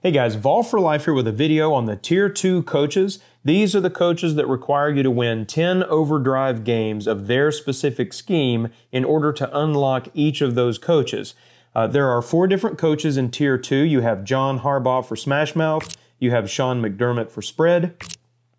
Hey guys, Vol for Life here with a video on the Tier 2 coaches. These are the coaches that require you to win 10 Overdrive games of their specific scheme in order to unlock each of those coaches. There are 4 different coaches in Tier 2. You have John Harbaugh for Smash Mouth, you have Sean Mcdermott for Spread,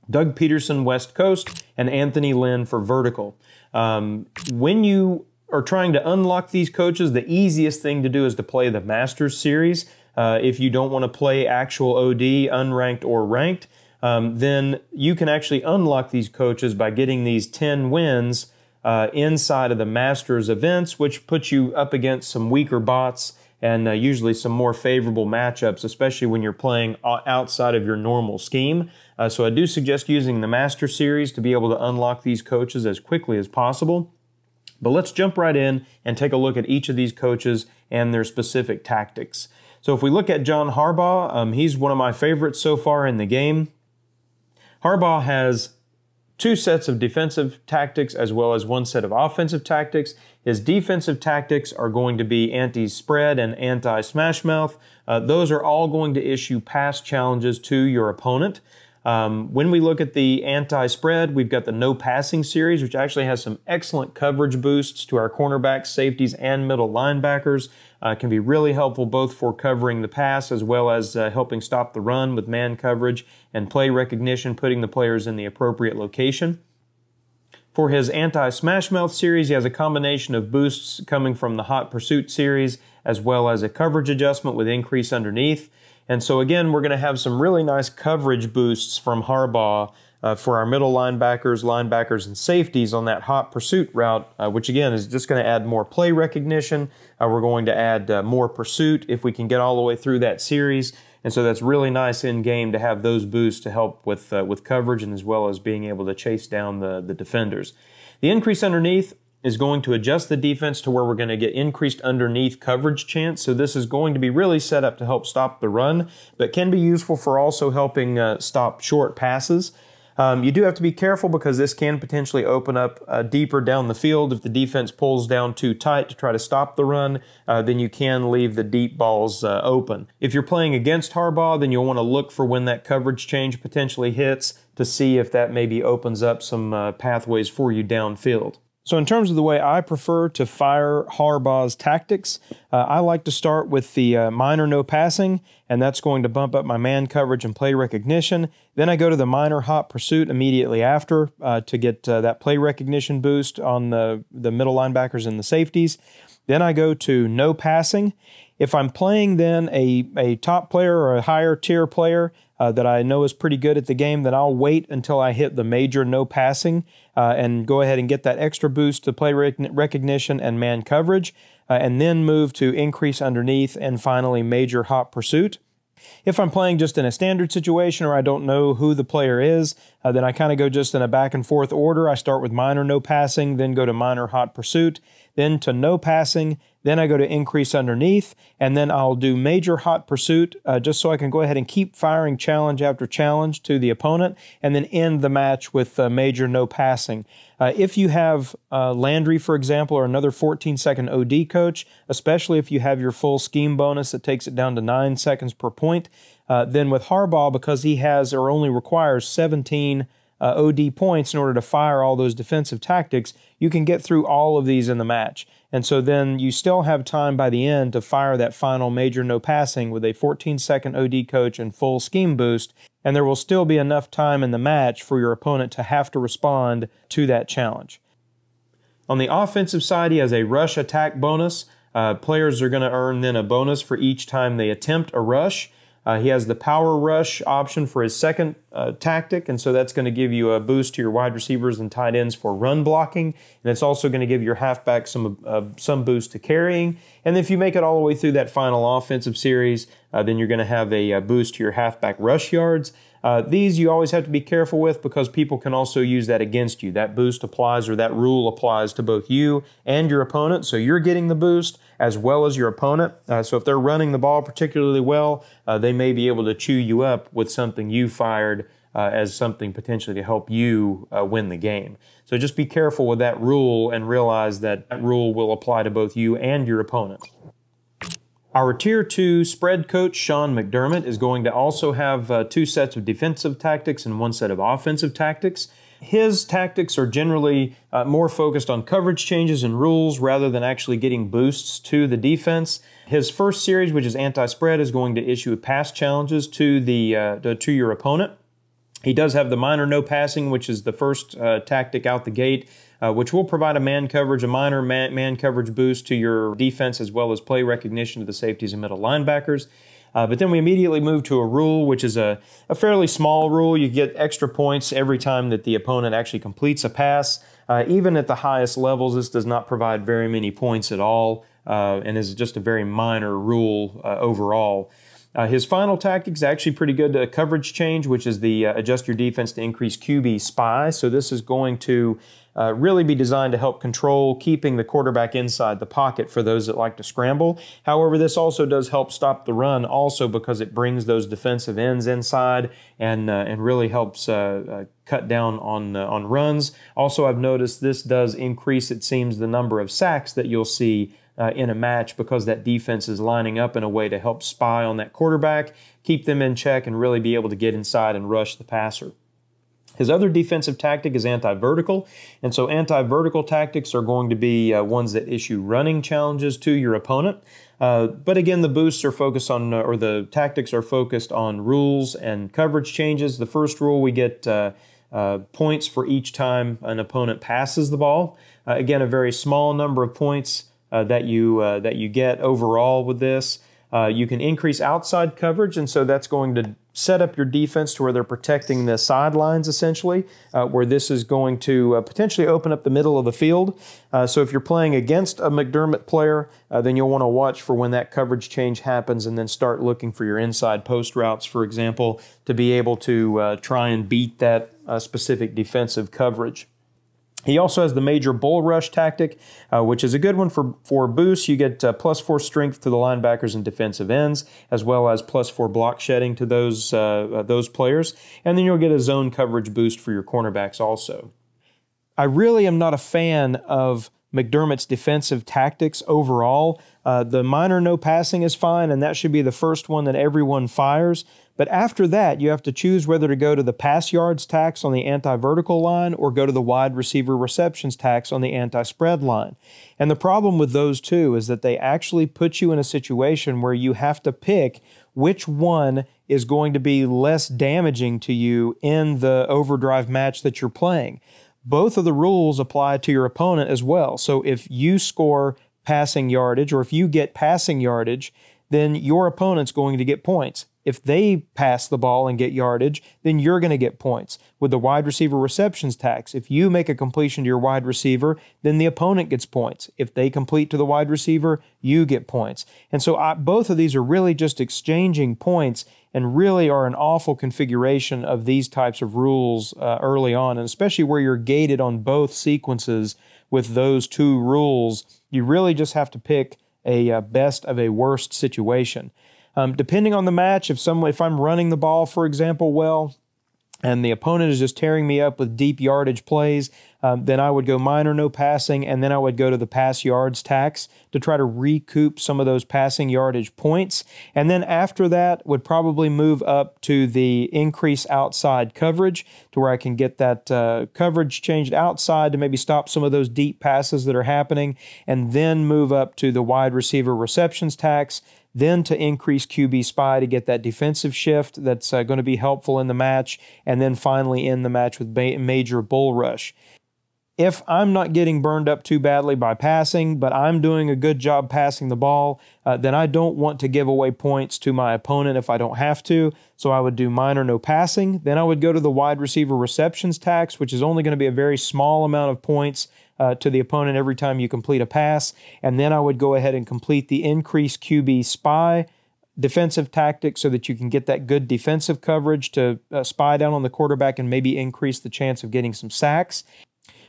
Doug Pederson West Coast, and Anthony Lynn for Vertical. When you are trying to unlock these coaches, the easiest thing to do is to play the Masters Series. If you don't want to play actual OD, unranked or ranked, then you can actually unlock these coaches by getting these 10 wins inside of the Masters events, which puts you up against some weaker bots and usually some more favorable matchups, especially when you're playing outside of your normal scheme. So I do suggest using the Master Series to be able to unlock these coaches as quickly as possible. But let's jump right in and take a look at each of these coaches and their specific tactics. So if we look at John Harbaugh, he's one of my favorites so far in the game. Harbaugh has 2 sets of defensive tactics as well as 1 set of offensive tactics. His defensive tactics are going to be anti-spread and anti-smash mouth. Those are all going to issue pass challenges to your opponent. When we look at the anti-spread, we've got the no passing series, which actually has some excellent coverage boosts to our cornerbacks, safeties, and middle linebackers. Can be really helpful both for covering the pass as well as helping stop the run with man coverage and play recognition, putting the players in the appropriate location. For his anti-smash mouth series, he has a combination of boosts coming from the hot pursuit series as well as a coverage adjustment with increase underneath. And so again, we're going to have some really nice coverage boosts from Harbaugh for our middle linebackers, and safeties on that hot pursuit route, which again is just going to add more play recognition. We're going to add more pursuit if we can get all the way through that series. And so that's really nice in game to have those boosts to help with coverage and as well as being able to chase down the defenders. The increase underneath is going to adjust the defense to where we're going to get increased underneath coverage chance. So this is going to be really set up to help stop the run, but can be useful for also helping stop short passes. You do have to be careful because this can potentially open up deeper down the field. If the defense pulls down too tight to try to stop the run, then you can leave the deep balls open. If you're playing against Harbaugh, then you'll want to look for when that coverage change potentially hits to see if that maybe opens up some pathways for you downfield. So in terms of the way I prefer to fire Harbaugh's tactics, I like to start with the minor no passing, and that's going to bump up my man coverage and play recognition. Then I go to the minor hot pursuit immediately after to get that play recognition boost on the middle linebackers and the safeties. Then I go to no passing. If I'm playing then a top player or a higher tier player that I know is pretty good at the game, then I'll wait until I hit the major no passing and go ahead and get that extra boost to play recognition and man coverage, and then move to increase underneath and finally major hot pursuit. If I'm playing just in a standard situation or I don't know who the player is, then I kind of go just in a back and forth order. I start with minor no passing, then go to minor hot pursuit, then to no passing, then I go to increase underneath, and then I'll do major hot pursuit just so I can go ahead and keep firing challenge after challenge to the opponent, and then end the match with major no passing. If you have Landry, for example, or another 14-second OD coach, especially if you have your full scheme bonus that takes it down to 9 seconds per point, then with Harbaugh, because he has or only requires 17 OD points in order to fire all those defensive tactics, you can get through all of these in the match. And so then you still have time by the end to fire that final major no passing with a 14-second OD coach and full scheme boost, and there will still be enough time in the match for your opponent to have to respond to that challenge. On the offensive side, he has a rush attack bonus. Players are going to earn then a bonus for each time they attempt a rush. He has the power rush option for his second tactic, and so that's going to give you a boost to your wide receivers and tight ends for run blocking, and it's also going to give your halfback some boost to carrying. And if you make it all the way through that final offensive series, then you're going to have a boost to your halfback rush yards. These you always have to be careful with because people can also use that against you. That boost applies, or that rule applies to both you and your opponent, so you're getting the boost as well as your opponent. So if they're running the ball particularly well, they may be able to chew you up with something you fired as something potentially to help you win the game. So just be careful with that rule and realize that that rule will apply to both you and your opponent. Our Tier 2 spread coach, Sean McDermott, is going to also have 2 sets of defensive tactics and 1 set of offensive tactics. His tactics are generally more focused on coverage changes and rules rather than actually getting boosts to the defense. His first series, which is anti-spread, is going to issue pass challenges to your opponent. He does have the minor no passing, which is the first tactic out the gate, which will provide a minor man coverage boost to your defense as well as play recognition to the safeties and middle linebackers. But then we immediately move to a rule, which is a fairly small rule. You get extra points every time that the opponent actually completes a pass. Even at the highest levels, this does not provide very many points at all and is just a very minor rule overall. His final tactic is actually pretty good coverage change, which is the adjust your defense to increase QB spy. So this is going to really be designed to help control keeping the quarterback inside the pocket for those that like to scramble. However, this also does help stop the run also because it brings those defensive ends inside and really helps cut down on runs. Also, I've noticed this does increase, it seems, the number of sacks that you'll see in a match because that defense is lining up in a way to help spy on that quarterback, keep them in check, and really be able to get inside and rush the passer. His other defensive tactic is anti-vertical, and so anti-vertical tactics are going to be ones that issue running challenges to your opponent. But again, the boosts are focused on, or the tactics are focused on rules and coverage changes. The first rule, we get points for each time an opponent passes the ball. Again, a very small number of points that you get overall with this. You can increase outside coverage, and so that's going to set up your defense to where they're protecting the sidelines, essentially, where this is going to potentially open up the middle of the field. So if you're playing against a McDermott player, then you'll want to watch for when that coverage change happens and then start looking for your inside post routes, for example, to be able to try and beat that specific defensive coverage. He also has the major bull rush tactic, which is a good one for boosts. You get +4 strength to the linebackers and defensive ends, as well as +4 block shedding to those players. And then you'll get a zone coverage boost for your cornerbacks also. I really am not a fan of McDermott's defensive tactics overall. The minor no passing is fine, and that should be the first one that everyone fires. But after that, you have to choose whether to go to the pass yards tax on the anti-vertical line or go to the wide receiver receptions tax on the anti-spread line. And the problem with those two is that they actually put you in a situation where you have to pick which one is going to be less damaging to you in the overdrive match that you're playing. Both of the rules apply to your opponent as well. So if you score passing yardage or if you get passing yardage, then your opponent's going to get points. If they pass the ball and get yardage, then you're going to get points. With the wide receiver receptions tax, if you make a completion to your wide receiver, then the opponent gets points. If they complete to the wide receiver, you get points. And so both of these are really just exchanging points and really are an awful configuration of these types of rules early on, and especially where you're gated on both sequences with those two rules. You really just have to pick a best of a worst situation. Depending on the match, if I'm running the ball, for example, well, and the opponent is just tearing me up with deep yardage plays, then I would go minor no passing, and then I would go to the pass yards tax to try to recoup some of those passing yardage points. And then after that, would probably move up to the increase outside coverage to where I can get that coverage changed outside to maybe stop some of those deep passes that are happening, and then move up to the wide receiver receptions tax, then to increase QB spy to get that defensive shift that's going to be helpful in the match, and then finally end the match with major bull rush. If I'm not getting burned up too badly by passing, but I'm doing a good job passing the ball, then I don't want to give away points to my opponent if I don't have to. So I would do minor no passing. Then I would go to the wide receiver receptions tax, which is only going to be a very small amount of points to the opponent every time you complete a pass. And then I would go ahead and complete the increased QB spy defensive tactic so that you can get that good defensive coverage to spy down on the quarterback and maybe increase the chance of getting some sacks.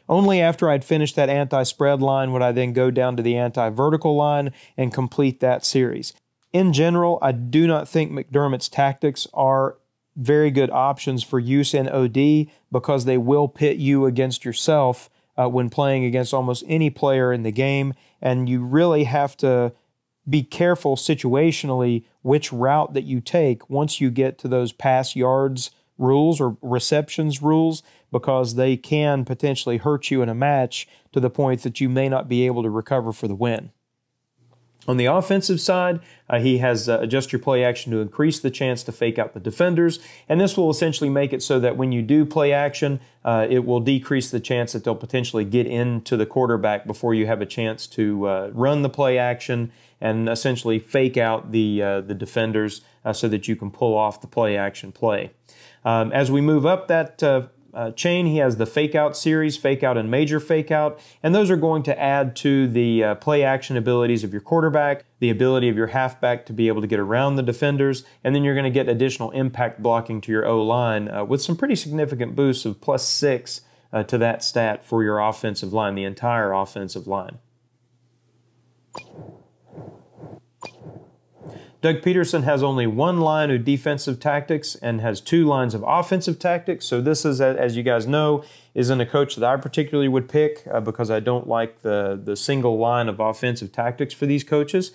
Only after I'd finished that anti-spread line would I then go down to the anti-vertical line and complete that series. In general, I do not think McDermott's tactics are very good options for use in OD because they will pit you against yourself when playing against almost any player in the game, and you really have to be careful situationally which route that you take once you get to those pass yards rules or receptions rules, because they can potentially hurt you in a match to the point that you may not be able to recover for the win. On the offensive side, he has adjust your play action to increase the chance to fake out the defenders, and this will essentially make it so that when you do play action, it will decrease the chance that they'll potentially get into the quarterback before you have a chance to run the play action and essentially fake out the defenders so that you can pull off the play action play. As we move up that chain, he has the fake out series, fake out and major fake out, and those are going to add to the play action abilities of your quarterback, the ability of your halfback to be able to get around the defenders, and then you're going to get additional impact blocking to your O-line with some pretty significant boosts of +6 to that stat for your offensive line, the entire offensive line. Doug Pederson has only one line of defensive tactics and has 2 lines of offensive tactics. So this is, as you guys know, isn't a coach that I particularly would pick because I don't like the single line of offensive tactics for these coaches.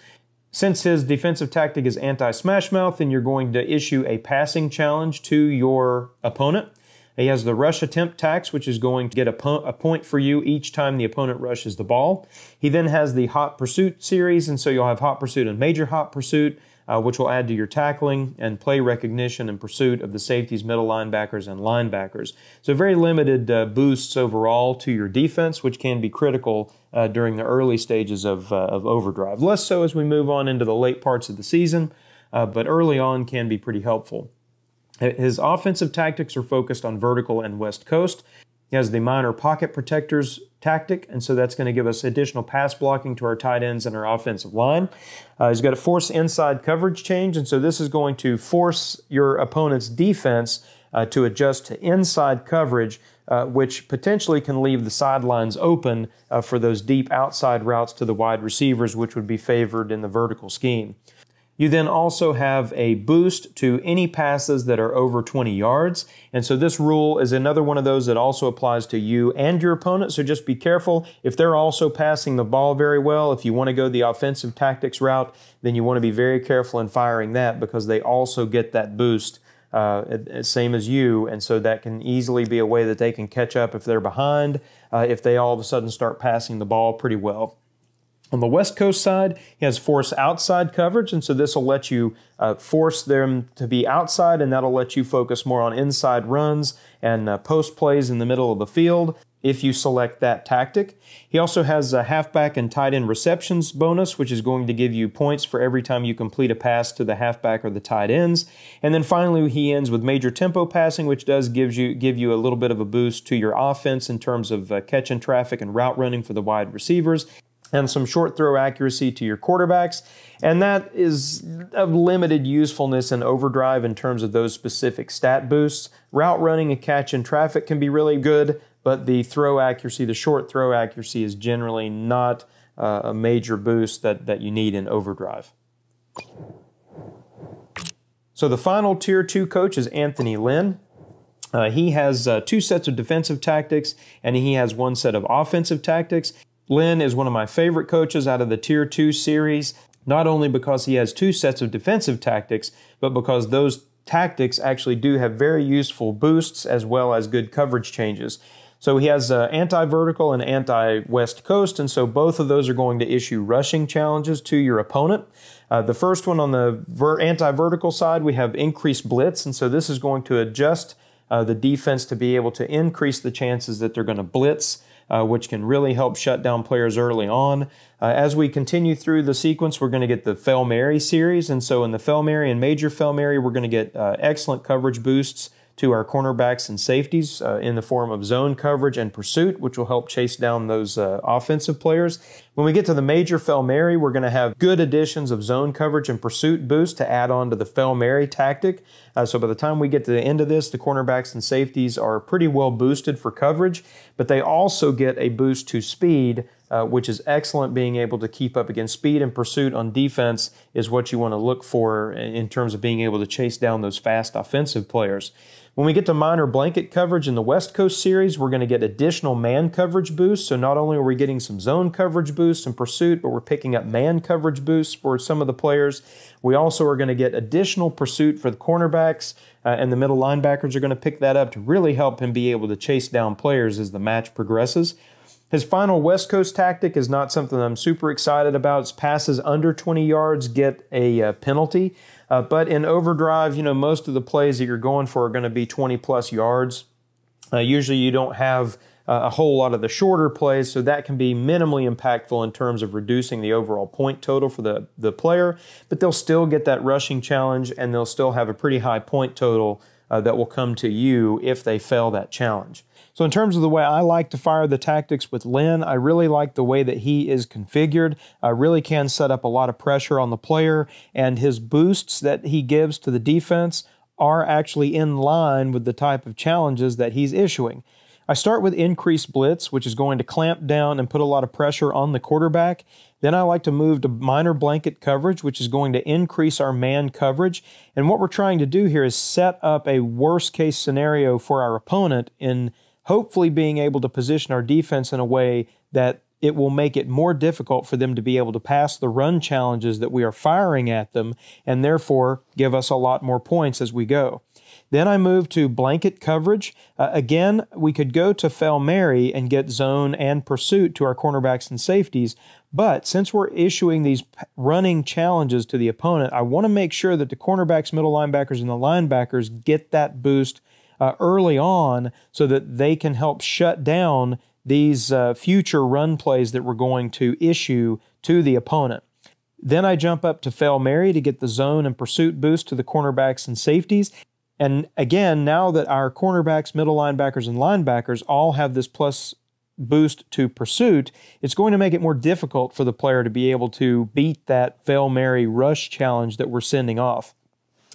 Since his defensive tactic is anti-smash mouth, then you're going to issue a passing challenge to your opponent. He has the rush attempt tax, which is going to get a point for you each time the opponent rushes the ball. He then has the hot pursuit series, and so you'll have hot pursuit and major hot pursuit, which will add to your tackling and play recognition and pursuit of the safeties, middle linebackers, and linebackers. So very limited boosts overall to your defense, which can be critical during the early stages of Overdrive. Less so as we move on into the late parts of the season, but early on can be pretty helpful. His offensive tactics are focused on vertical and west coast. He has the minor pocket protectors tactic, and so that's going to give us additional pass blocking to our tight ends and our offensive line. He's got a force inside coverage change, and so this is going to force your opponent's defense to adjust to inside coverage, which potentially can leave the sidelines open for those deep outside routes to the wide receivers, which would be favored in the vertical scheme. You then also have a boost to any passes that are over 20 yards. And so this rule is another one of those that also applies to you and your opponent. So just be careful. If they're also passing the ball very well, if you want to go the offensive tactics route, then you want to be very careful in firing that because they also get that boost, same as you. And so that can easily be a way that they can catch up if they're behind, if they all of a sudden start passing the ball pretty well. On the West Coast side, he has force outside coverage, and so this will let you force them to be outside, and that'll let you focus more on inside runs and post plays in the middle of the field if you select that tactic. He also has a halfback and tight end receptions bonus, which is going to give you points for every time you complete a pass to the halfback or the tight ends. And then finally, he ends with major tempo passing, which does give you a little bit of a boost to your offense in terms of catching traffic and route running for the wide receivers, and some short throw accuracy to your quarterbacks. And that is of limited usefulness in Overdrive in terms of those specific stat boosts. Route running and catching traffic can be really good, but the throw accuracy, the short throw accuracy, is generally not a major boost that you need in Overdrive. So the final Tier 2 coach is Anthony Lynn. He has 2 sets of defensive tactics, and he has 1 set of offensive tactics. Lynn is one of my favorite coaches out of the Tier 2 series, not only because he has 2 sets of defensive tactics, but because those tactics actually do have very useful boosts as well as good coverage changes. So he has anti-vertical and anti-west coast, and so both of those are going to issue rushing challenges to your opponent. The first one on the anti-vertical side, we have increased blitz, and so this is going to adjust the defense to be able to increase the chances that they're going to blitz, which can really help shut down players early on. As we continue through the sequence, we're going to get the Fail Mary series, and so in the Fail Mary and Major Fail Mary, we're going to get excellent coverage boosts to our cornerbacks and safeties in the form of zone coverage and pursuit, which will help chase down those offensive players. When we get to the Major Fail Mary, we're going to have good additions of zone coverage and pursuit boost to add on to the Fail Mary tactic. So by the time we get to the end of this, the cornerbacks and safeties are pretty well boosted for coverage, but they also get a boost to speed, which is excellent. Being able to keep up against speed and pursuit on defense is what you want to look for in terms of being able to chase down those fast offensive players. When we get to minor blanket coverage in the West Coast series, we're going to get additional man coverage boosts. So not only are we getting some zone coverage boosts in pursuit, but we're picking up man coverage boosts for some of the players. We also are going to get additional pursuit for the cornerbacks, and the middle linebackers are going to pick that up to really help him be able to chase down players as the match progresses. His final West Coast tactic is not something I'm super excited about. It's passes under 20 yards get a penalty. But in Overdrive, most of the plays that you're going for are going to be 20-plus yards. Usually you don't have a whole lot of the shorter plays, so that can be minimally impactful in terms of reducing the overall point total for the player. But they'll still get that rushing challenge, and they'll still have a pretty high point total that will come to you if they fail that challenge. So in terms of the way I like to fire the tactics with Lynn, I really like the way that he is configured. I really can set up a lot of pressure on the player, and his boosts that he gives to the defense are actually in line with the type of challenges that he's issuing. I start with increased blitz, which is going to clamp down and put a lot of pressure on the quarterback. Then I like to move to minor blanket coverage, which is going to increase our man coverage. And what we're trying to do here is set up a worst-case scenario for our opponent in hopefully being able to position our defense in a way that it will make it more difficult for them to be able to pass the run challenges that we are firing at them, and therefore give us a lot more points as we go. Then I move to blanket coverage. Again, we could go to Fail Mary and get zone and pursuit to our cornerbacks and safeties, but since we're issuing these running challenges to the opponent, I want to make sure that the cornerbacks, middle linebackers, and the linebackers get that boost early on so that they can help shut down these future run plays that we're going to issue to the opponent. Then I jump up to Fail Mary to get the zone and pursuit boost to the cornerbacks and safeties. And again, now that our cornerbacks, middle linebackers, and linebackers all have this plus boost to pursuit, it's going to make it more difficult for the player to be able to beat that Fail Mary rush challenge that we're sending off.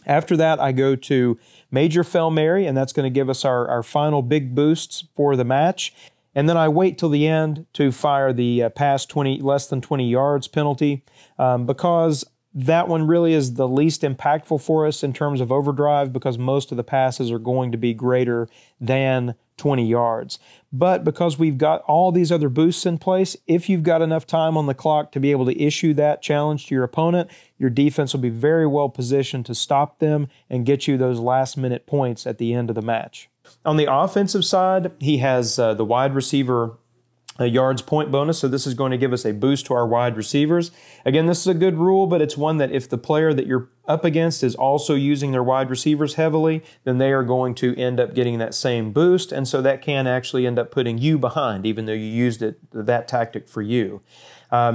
After that, I go to Major Fail Mary, and that's going to give us our final big boosts for the match. And then I wait till the end to fire the pass less than 20 yards penalty because that one really is the least impactful for us in terms of Overdrive because most of the passes are going to be greater than 20 yards. But because we've got all these other boosts in place, if you've got enough time on the clock to be able to issue that challenge to your opponent, your defense will be very well positioned to stop them and get you those last-minute points at the end of the match. On the offensive side, he has the wide receiver yards point bonus, so this is going to give us a boost to our wide receivers. Again, this is a good rule, but it's one that if the player that you're up against is also using their wide receivers heavily, then they are going to end up getting that same boost, and so that can actually end up putting you behind, even though you used that tactic for you.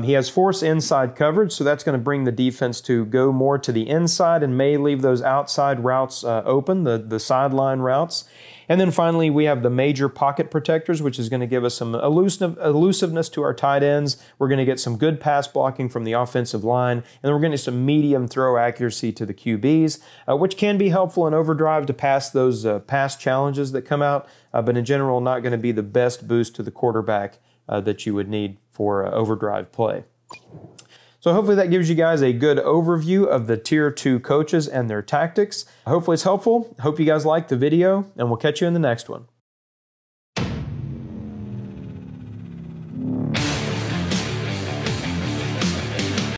He has force inside coverage, so that's going to bring the defense to go more to the inside and may leave those outside routes open, the sideline routes. And then finally, we have the major pocket protectors, which is going to give us some elusiveness to our tight ends. We're going to get some good pass blocking from the offensive line, and then we're going to get some medium throw accuracy to the QBs, which can be helpful in Overdrive to pass those pass challenges that come out, but in general, not going to be the best boost to the quarterback that you would need for Overdrive play. So hopefully that gives you guys a good overview of the Tier 2 coaches and their tactics. Hopefully it's helpful. Hope you guys liked the video, and we'll catch you in the next one.